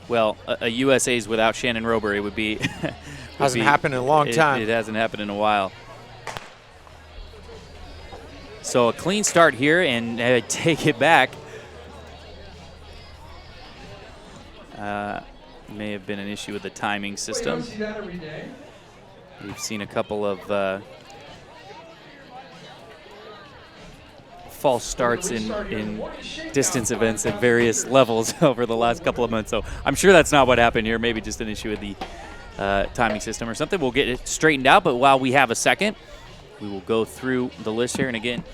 Well, a USA's without Shannon Robury would be hasn't happened in a long time. It hasn't happened in a while. So a clean start here, and take it back. May have been an issue with the timing system. We've seen a couple of false starts in distance events at various levels over the last couple of months. So I'm sure that's not what happened here. Maybe just an issue with the timing system or something. We'll get it straightened out. But while we have a second, we will go through the list here. And again,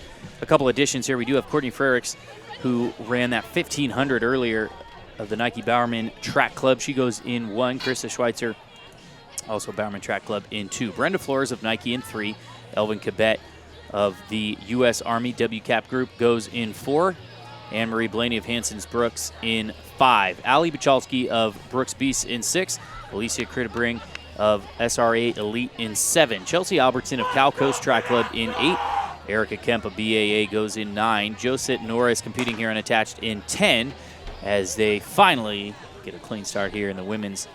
a couple additions here. We do have Courtney Frericks, who ran that 1500 earlier of the Nike Bowerman Track Club. She goes in 1. Karissa Schweizer, also Bowerman Track Club, in 2. Brenda Flores of Nike in 3. Elvin Cabet of the U.S. Army WCAP group goes in 4. Anne-Marie Blaney of Hanson's Brooks in 5. Ali Bachalski of Brooks Beast in 6. Alicia Crittebring of SRA Elite in 7. Chelsea Albertson of Cal Coast Track Club in 8. Erica Kemp of BAA goes in 9. Josette Norris competing here unattached in 10, as they finally get a clean start here in the women's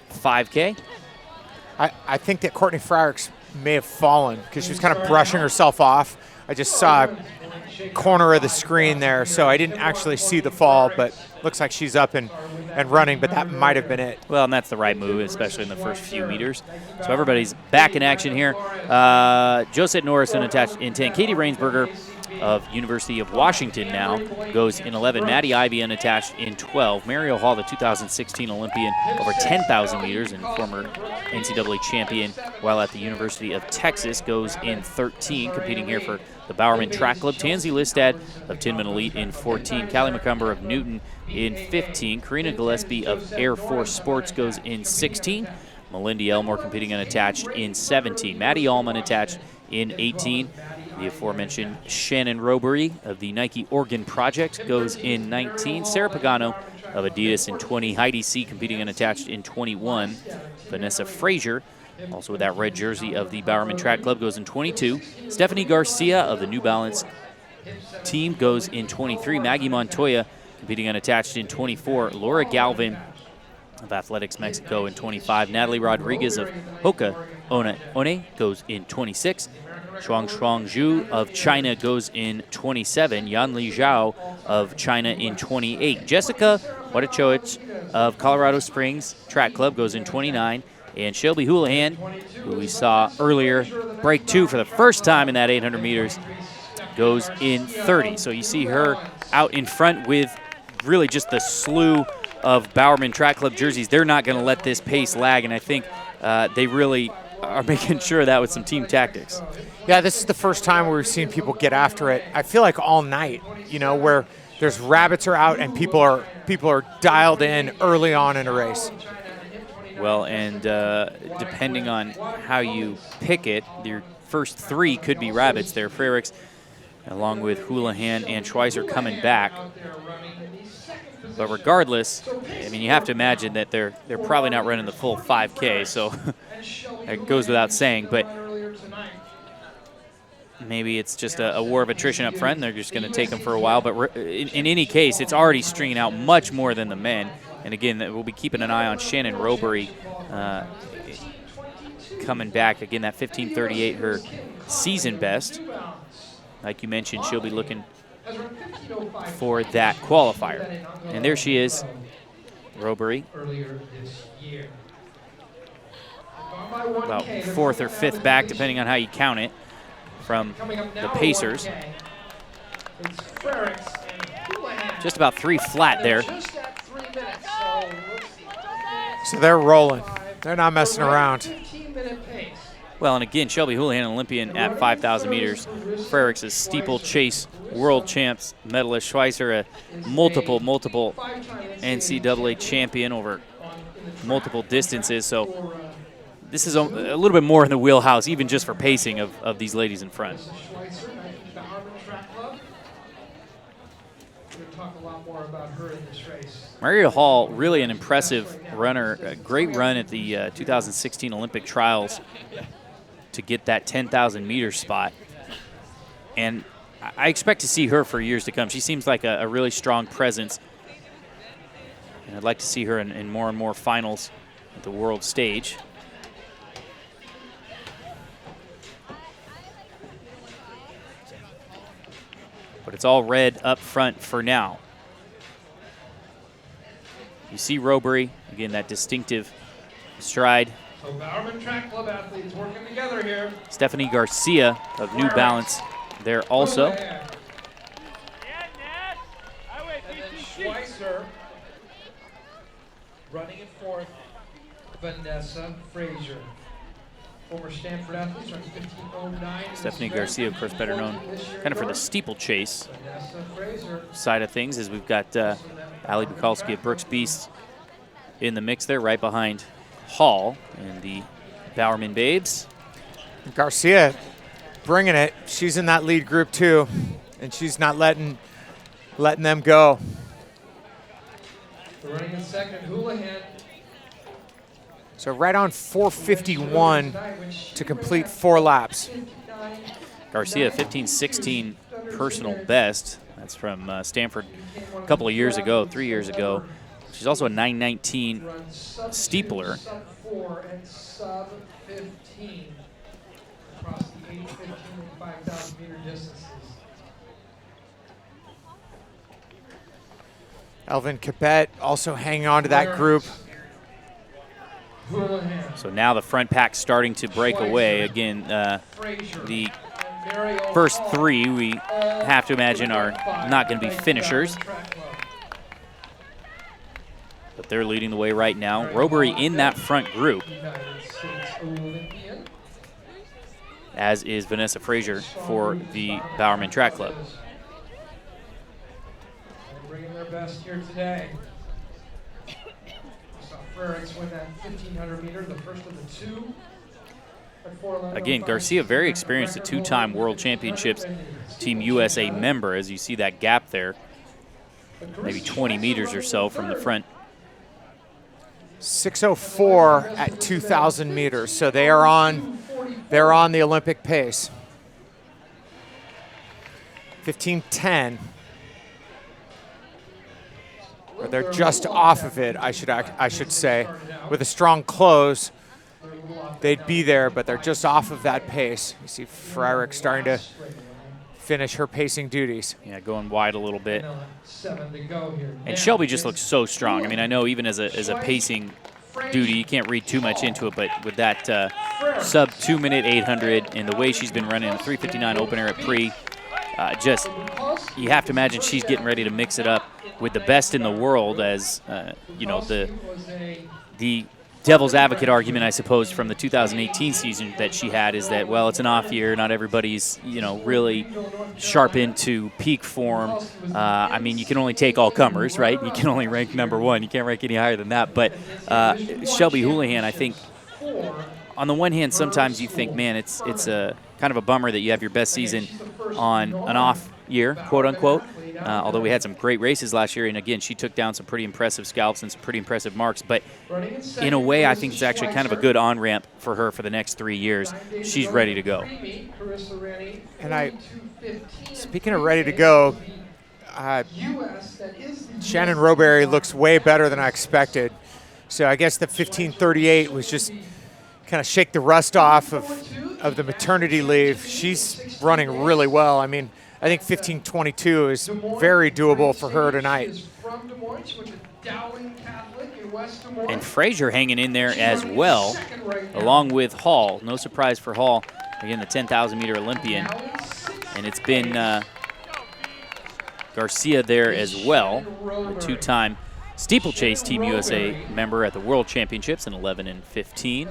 5K. I think that Courtney Frericks may have fallen because she was kind of brushing herself off. I just saw a corner of the screen there, so I didn't actually see the fall, but looks like she's up and running, but that might have been it. Well, and that's the right move, especially in the first few meters. So everybody's back in action here. Josette Norris unattached in 10. Katie Rainsberger of University of Washington now goes in 11. Maddie Ivey unattached in 12. Marielle Hall, the 2016 Olympian over 10,000 meters and former NCAA champion while at the University of Texas, goes in 13, competing here for the Bowerman Track Club. Tansy Listad of Tinman Elite in 14. Callie McCumber of Newton in 15. Karina Gillespie of Air Force Sports goes in 16. Melindy Elmore competing unattached in 17. Maddie Allman attached in 18. The aforementioned Shannon Robury of the Nike Oregon Project goes in 19. Sarah Pagano of Adidas in 20. Heidi C. competing unattached in 21. Vanessa Fraser, also with that red jersey of the Bowerman Track Club, goes in 22. Stephanie Garcia of the New Balance team goes in 23. Maggie Montoya competing unattached in 24. Laura Galvin of Athletics Mexico in 25. Natalie Rodriguez of Hoka One goes in 26. Shuang Zhu of China goes in 27. Yanli Zhao of China in 28. Jessica Wadachoich of Colorado Springs Track Club goes in 29. And Shelby Houlihan, who we saw earlier, break 2 for the first time in that 800 meters, goes in 30. So you see her out in front with really just the slew of Bowerman Track Club jerseys. They're not going to let this pace lag, and I think they really are making sure of that with some team tactics. Yeah, this is the first time where we've seen people get after it. I feel like all night, you know, where there's rabbits are out and people are dialed in early on in a race. Well, and depending on how you pick it, your first 3 could be rabbits there. Frericks, along with Houlihan and Schweizer, coming back. But regardless, I mean, you have to imagine that they're probably not running the full 5K, so it goes without saying. But maybe it's just a war of attrition up front, and they're just going to take them for a while. But in any case, it's already stringing out much more than the men. And again, we'll be keeping an eye on Shannon Robury coming back. Again, that 15:38, her season best. Like you mentioned, she'll be looking for that qualifier. And there she is, Robury. About 4th or 5th back, depending on how you count it, from the Pacers. Just about 3 flat there. So they're rolling. They're not messing around. Well, and again, Shelby Houlihan, Olympian at 5,000 meters. Frericks is steeplechase world champs medalist. Schweizer, a multiple NCAA champion over multiple distances. So this is a little bit more in the wheelhouse, even just for pacing of these ladies in front. Marielle Hall, really an impressive runner. A great run at the 2016 Olympic trials to get that 10,000 meter spot. And I expect to see her for years to come. She seems like a really strong presence. And I'd like to see her in more and more finals at the world stage. But it's all red up front for now. You see Robury, again, that distinctive stride. So Bowerman Track Club athletes working together here. Stephanie Garcia of New Balance there also. And then Schweizer running it fourth. Vanessa, Fraser. Former Stanford athletes running 15:09. Stephanie Garcia, of course, better known kind of for the steeplechase side of things, as we've got Ali Bukalski of Brooks Beast in the mix there, right behind Hall and the Bowerman Babes. Garcia bringing it. She's in that lead group too, and she's not letting them go. Running in second, Houlihan. So right on 4:51 to complete 4 laps. Garcia, 15:16 personal best. That's from Stanford a couple of years ago, 3 years ago. She's also a 9:19 steepler. Sub-4 and sub-15 across the 8, 15, and 5,000 meter distances. Elvin Capet also hanging on to that group. So now the front pack starting to break away. Again, the first 3 we have to imagine are not going to be finishers. But they're leading the way right now. Robury in that front group, as is Vanessa Fraser for the Bowerman Track Club. Bringing their best here today. Frericks win that 1,500 meter, the first of the 2. Again, Garcia, very experienced, a 2-time World Championships Team USA member, as you see that gap there, maybe 20 meters or so from the front. 6:04 at 2,000 meters, so they're on the Olympic pace. 15:10. Or they're just off of it, I should say. With a strong close, they'd be there, but they're just off of that pace. You see Frerick starting to finish her pacing duties. Yeah, going wide a little bit. And Shelby just looks so strong. I mean, I know even as a pacing duty, you can't read too much into it, but with that sub 2-minute 800 and the way she's been running a 3:59 opener at pre, just you have to imagine she's getting ready to mix it up with the best in the world, as you know, the devil's advocate argument, I suppose, from the 2018 season that she had is that, well, it's an off year, not everybody's, you know, really sharp into peak form. I mean, you can only take all comers, right? You can only rank #1. You can't rank any higher than that. But Shelby Houlihan, I think, on the one hand, sometimes you think, man, it's a kind of a bummer that you have your best season on an off year, quote unquote. Although we had some great races last year, and again, she took down some pretty impressive scalps and some pretty impressive marks. But in a way, I think it's actually kind of a good on-ramp for her for the next 3 years. She's ready to go. And speaking of ready to go, Shannon Robury looks way better than I expected. So I guess the 15:38 was just kind of shake the rust off of the maternity leave. She's running really well. I mean, I think 15:22 is very doable for her tonight. And Fraser hanging in there as well, along with Hall. No surprise for Hall. Again, the 10,000 meter Olympian. And it's been Garcia there as well, a 2-time steeplechase Team USA member at the World Championships in 11 and 15.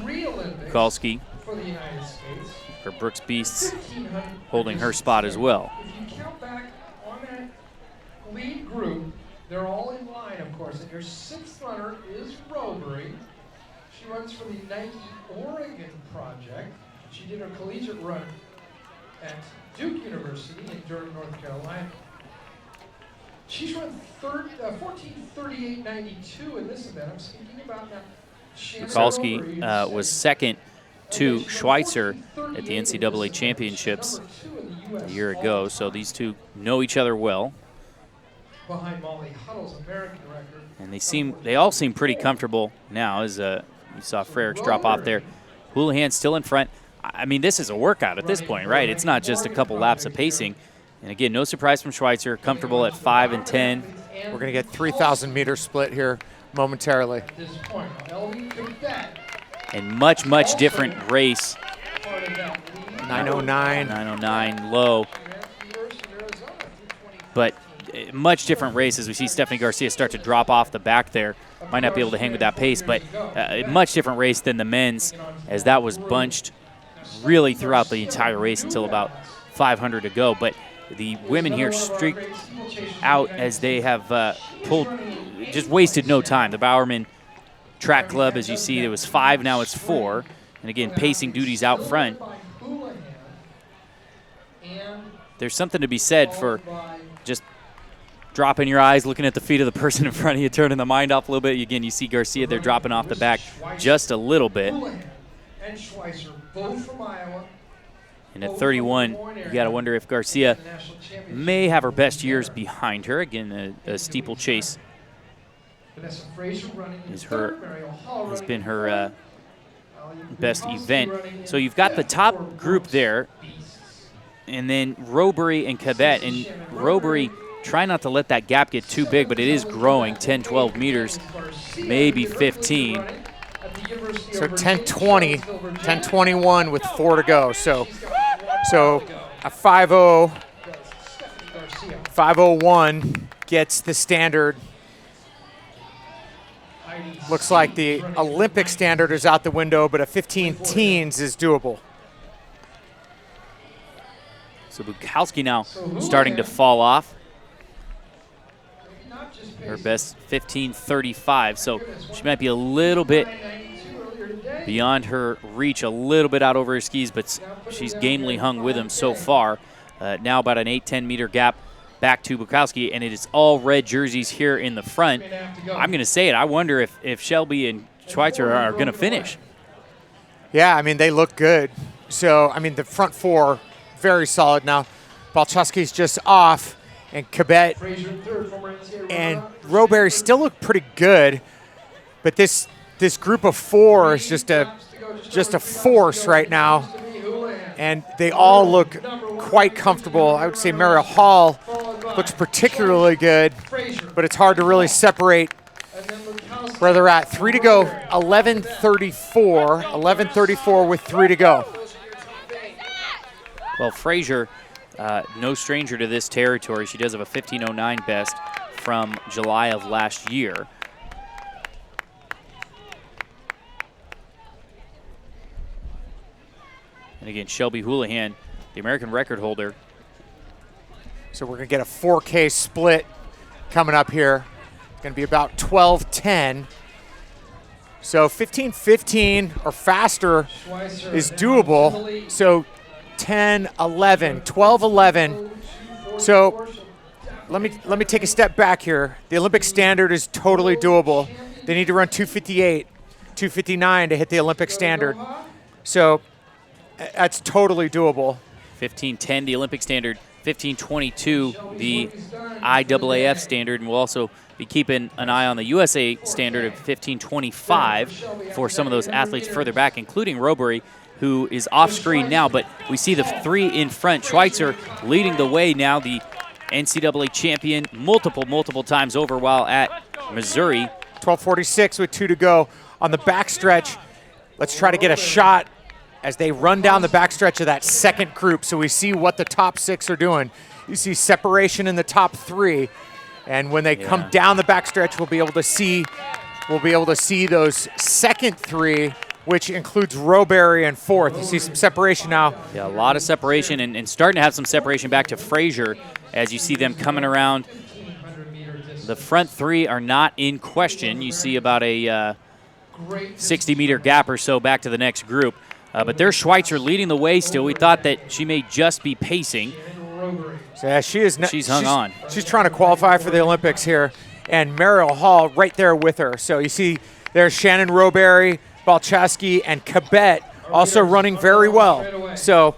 Bukalski for Brooks Beasts holding her spot as well. If you count back on that lead group, they're all in line, of course, and your 6th runner is Robury. She runs for the Nike Oregon Project. She did her collegiate run at Duke University in Durham, North Carolina. She's run 14:38.92 in this event. I'm speaking about now. Bukalski was second to Schweizer at the NCAA Championships a year ago, so these two know each other well. behind Molly Huddle's American record. And they all seem pretty comfortable now, as you saw Frericks drop off there. Houlihan still in front. I mean, this is a workout at this point, right? It's not just a couple laps of pacing. And again, no surprise from Schweizer, comfortable at 5 and 10. We're going to get 3,000 meter split here momentarily. And much different race. 909. 909 low. But much different race as we see Stephanie Garcia start to drop off the back there. Might not be able to hang with that pace, but a much different race than the men's, as that was bunched really throughout the entire race until about 500 to go. But the women here streaked out as they have just wasted no time. The Bowerman Track Club, as you see, it was 5, now it's 4. And again, pacing duties out front. There's something to be said for just dropping your eyes, looking at the feet of the person in front of you, turning the mind off a little bit. Again, you see Garcia there dropping off the back just a little bit. And Schweizer, both from Iowa. And at 31, you got to wonder if Garcia may have her best years behind her. Again, a steeplechase Vanessa Fraser running has been her best event. So you've got the top group there, and then Robury and Cabet. And Robury, try not to let that gap get too big, but it is growing, 10, 12 meters, maybe 15. So 10:20, 10:21 with 4 to go. So a 5:0, 5:01 gets the standard. Looks like the Olympic standard is out the window, but a 15 teens is doable. So Bukowski now starting to fall off. Her best 15:35, so she might be a little bit beyond her reach, a little bit out over her skis, but she's gamely hung with him so far. Now about an 8-10 meter gap back to Bukowski, and it is all red jerseys here in the front. I'm going to say it. I wonder if Shelby and Schweizer are going to finish. Yeah, I mean, they look good. So, I mean, the front 4, very solid now. Balchowski's just off, and Cabet and Robury still look pretty good, but this group of 4 is just a force right now, and they all look quite comfortable. I would say Marielle Hall looks particularly good, but it's hard to really separate where they're at. 3 to go, 11:34 with 3 to go. Well, Fraser, no stranger to this territory. She does have a 15:09 best from July of last year. And again, Shelby Houlihan, the American record holder. So we're going to get a 4K split coming up here. It's going to be about 12:10. So 15:15 or faster is doable. So 10:11, 12:11. So let me take a step back here. The Olympic standard is totally doable. They need to run 2:58, 2:59 to hit the Olympic standard. So that's totally doable. 15:10, the Olympic standard. 15:22, the IAAF standard, and we'll also be keeping an eye on the USA standard of 15:25 for some of those athletes further back, including Robury, who is off screen now, but we see the 3 in front. Schweizer leading the way now, the NCAA champion multiple times over while at Missouri. 12:46 with 2 to go on the backstretch. Let's try to get a shot as they run down the backstretch of that second group, so we see what the top 6 are doing. You see separation in the top 3, and when they come down the backstretch, we'll be able to see those second 3, which includes Robury and 4th. You see some separation now. Yeah, a lot of separation, and starting to have some separation back to Fraser as you see them coming around. The front 3 are not in question. You see about a 60-meter gap or so back to the next group. But there's Schweizer leading the way still. We thought that she may just be pacing. So yeah, she's hung on. She's trying to qualify for the Olympics here. And Marielle Hall right there with her. So you see there's Shannon Robury, Balchowski, and Cabet also running very well. So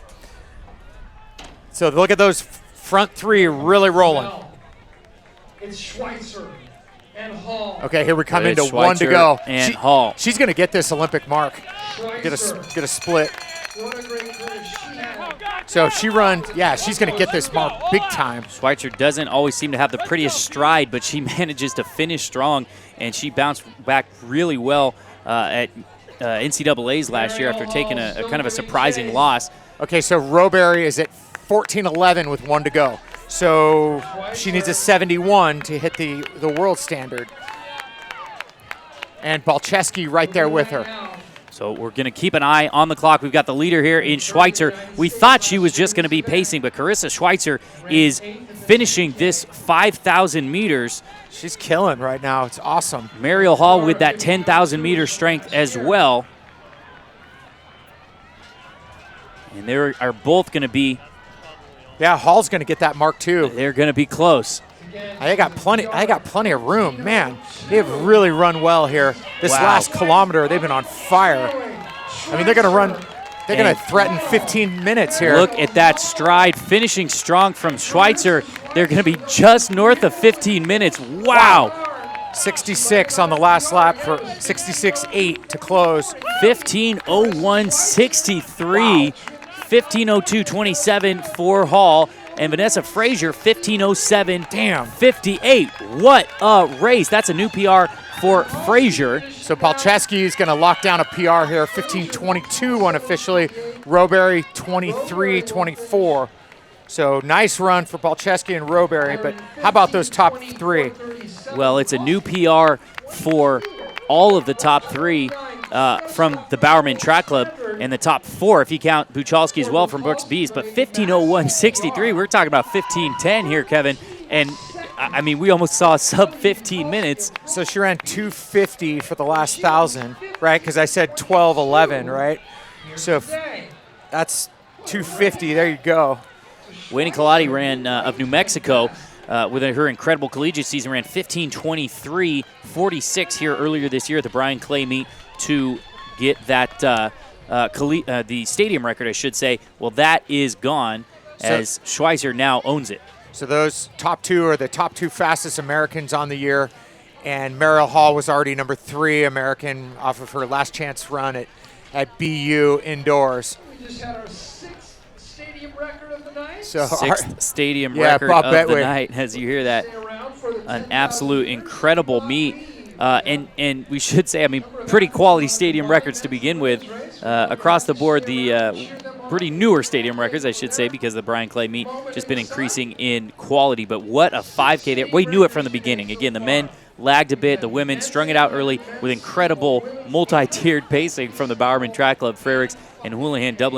look at those front 3 really rolling. It's Schweizer and Hall. Okay, here we come Good, into 1 to go. And Hall. She's going to get this Olympic mark. Get a split. What a great finish she had. So she run, yeah, she's going to get this mark big time. Schweizer doesn't always seem to have the prettiest stride, but she manages to finish strong, and she bounced back really well at NCAAs last year after taking a kind of a surprising loss. Okay, so Roberry is at 14:11 with 1 to go. So she needs a 71 to hit the world standard. And Balcheski right there with her. So we're going to keep an eye on the clock. We've got the leader here in Schweizer. We thought she was just going to be pacing, but Karissa Schweizer is finishing this 5,000 meters. She's killing right now. It's awesome. Marielle Hall with that 10,000 meter strength as well. And they are both going to be. Yeah, Hall's going to get that mark too. They're going to be close. I got plenty of room, man. They have really run well here. This last kilometer, they've been on fire. I mean, they're going to run. They're going to threaten 15 minutes here. Look at that stride, finishing strong from Schweizer. They're going to be just north of 15 minutes. Wow. 66 on the last lap for 66.8 to close. 15:01.63. 15:02.27 for Hall. And Vanessa Fraser, 15:07. Damn. 58. What a race. That's a new PR for Fraser. So Balcheski is going to lock down a PR here, 15:22 unofficially. Roberry, 23:24. So nice run for Balcheski and Roberry, but how about those top 3? Well, it's a new PR for all of the top 3 from the Bowerman Track Club, and the top 4, if you count Buchalski as well from Brooks Bees. But 15:01.63, we're talking about 15:10 here, Kevin. And, I mean, we almost saw sub 15 minutes. So she ran 2:50 for the last 1,000, right? Because I said 12:11, right? So that's 2:50. There you go. Wayne Colati ran of New Mexico with her incredible collegiate season, ran 15:23.46 here earlier this year at the Brian Clay meet to get that the stadium record, I should say. Well, that is gone as Schweizer now owns it. So those top 2 are the top 2 fastest Americans on the year, and Marielle Hall was already number 3 American off of her last chance run at BU indoors. We just had our 6th stadium record of the night. So 6th stadium record of the night, as you hear that. An absolute incredible meet. And we should say, I mean, pretty quality stadium records to begin with. Across the board, the pretty newer stadium records, I should say, because the Brian Clay meet just been increasing in quality. But what a 5K there. We knew it from the beginning. Again, the men lagged a bit. The women strung it out early with incredible multi-tiered pacing from the Bowerman Track Club, Frericks, and Houlihan Dublin.